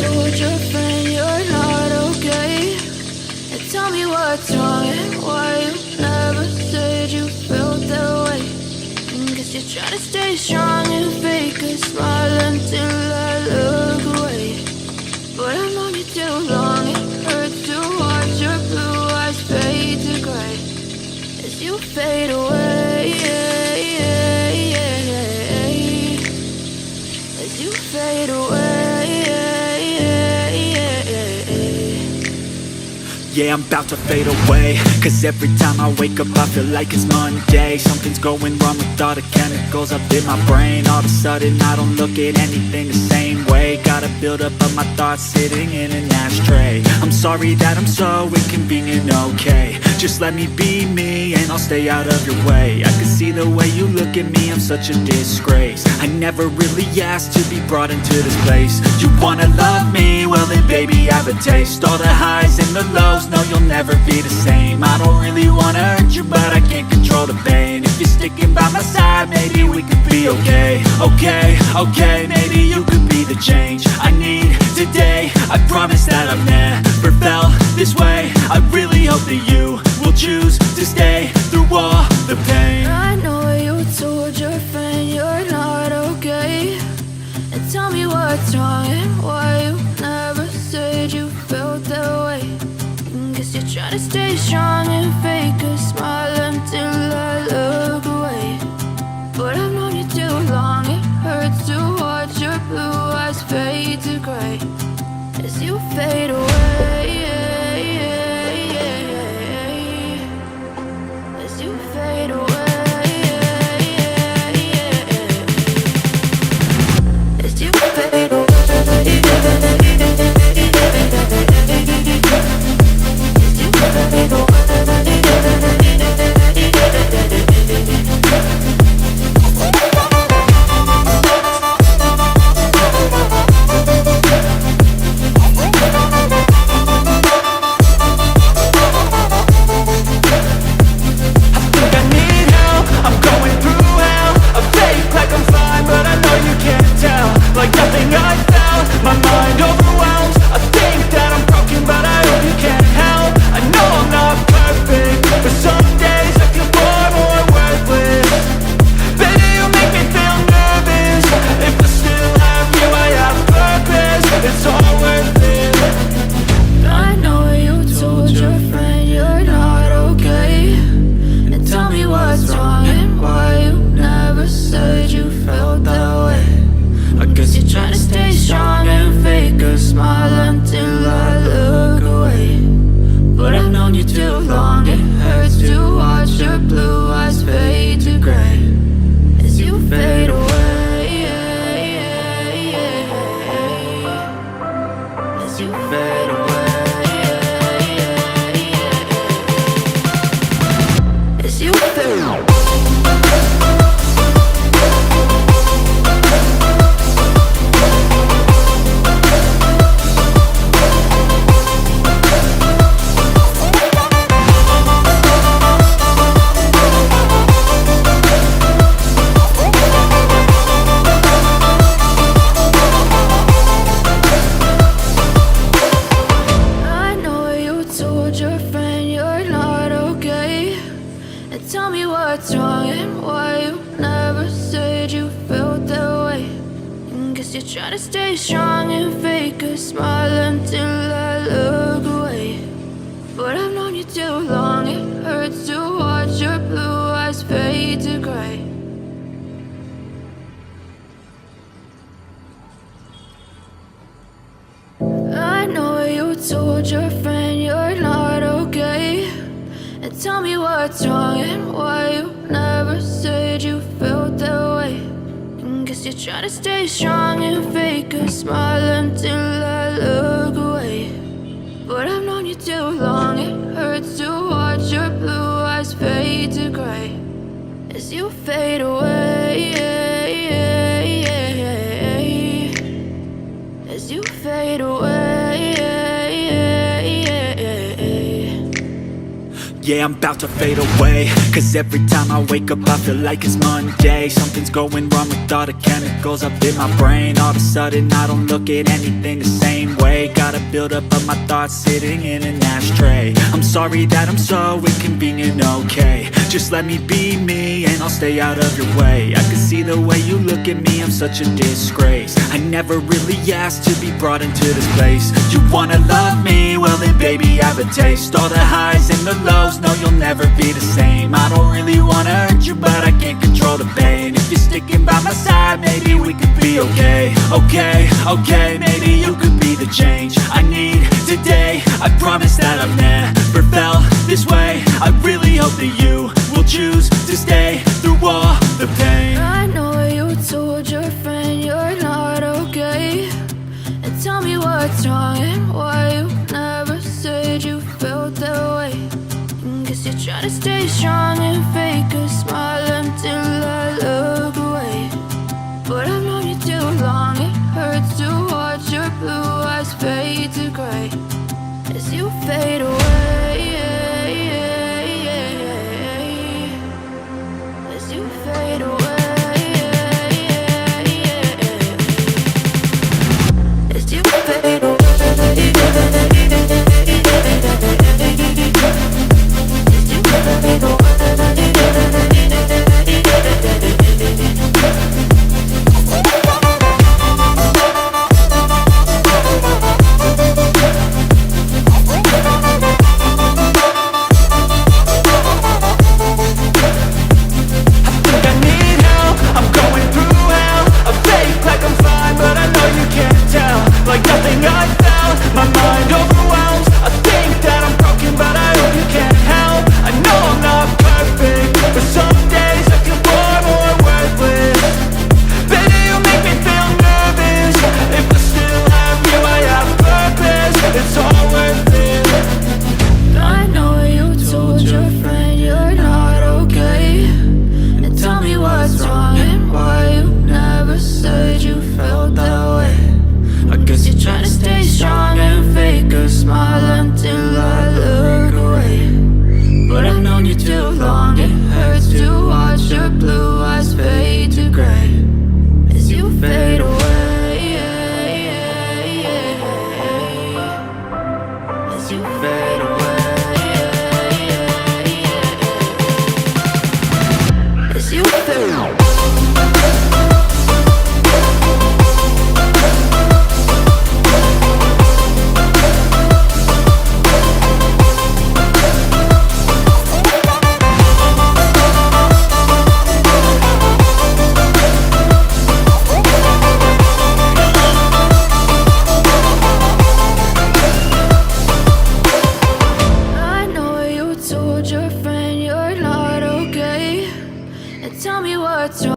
told your friend you're not okay, and tell me what's wrong and why you never said you felt that way. Guess you're trying to stay strong and fake a smile until I look away. But I've known you too long, it hurts to watch your blue eyes fade to gray as you fade away, as you fade away. Yeah, I'm about to fade away, cause every time I wake up I feel like it's Monday. Something's going wrong with all the chemicals up in my brain. All of a sudden I don't look at anything the same way. Got a buildup of my thoughts sitting in an ashtray. I'm sorry that I'm so inconvenient, okay. Just let me be me and I'll stay out of your way. I can see the way you look at me, I'm such a disgrace. I never really asked to be brought into this place. You wanna love me? Well then baby have a taste. All the highs and the lows, no you'll never be the same. I don't really wanna hurt you but I can't control the pain. If you're sticking by my side maybe we could be okay. Okay, maybe you could be the change I need today. I promise that I've never felt this way. I really hope that you will choose to stay through all the pain. I know you told your friend you're not okay, and tell me what's wrong and why you never said you felt that way. Guess you're trying to stay strong and fake a smile until I look away. But I've known you too long, it hurts to watch your blue eyes fade to gray as you fade away, as you fade away, as you fade away. Told your friend you're not okay, and tell me what's wrong and why you never said you felt that way. Guess you're trying to stay strong and fake a smile until I look away. But I've known you too long, it hurts to watch your blue eyes fade to gray as you fade away, as you fade away. yeah, I'm about to fade away. Cause every time I wake up I feel like it's Monday. Something's going wrong with all the chemicals up in my brain. All of a sudden I don't look at anything the same way. Gotta build up of my thoughts sitting in an ashtray. I'm sorry that I'm so inconvenient, okay. Just let me be me and I'll stay out of your way. I can see the way you look at me, I'm such a disgrace. I never really asked to be brought into this place. You wanna love me? Well then baby I have a taste. All the highs and the lows, no you'll never be the same. I don't really wanna hurt you but I can't control the pain. If you're sticking by my side maybe we could be okay. Okay, maybe you could be the change I need today. I promise that I've never felt this way. I really hope that you will choose to stay through all the pain. I know you told your friend you're not okay, and tell me what's wrong and why you never said you felt that way. Guess you're trying to stay strong and fake a smile until I look away. But I've known you too long, it hurts to watch your blue eyes fade to gray as you fade away. As you fade away. As you fade away. As you fade away. Like nothing I found, my mind overwhelms. I think that I'm broken, but I hope you can't help. I know I'm not perfect, but some days I feel far more worthless. Baby, you make me feel nervous. If I still have you, I have purpose. It's all worth it. I know you told your friend you're not okay, and tell me what's wrong and why you never said you felt that way. I guess you're trying to stay strong and fake a smile until I look away. But I've known you too long, it hurts to watch your blue eyes fade to gray as you fade away. As you fade away. As you fade away. Told your friend you're not okay, and tell me what's wrong.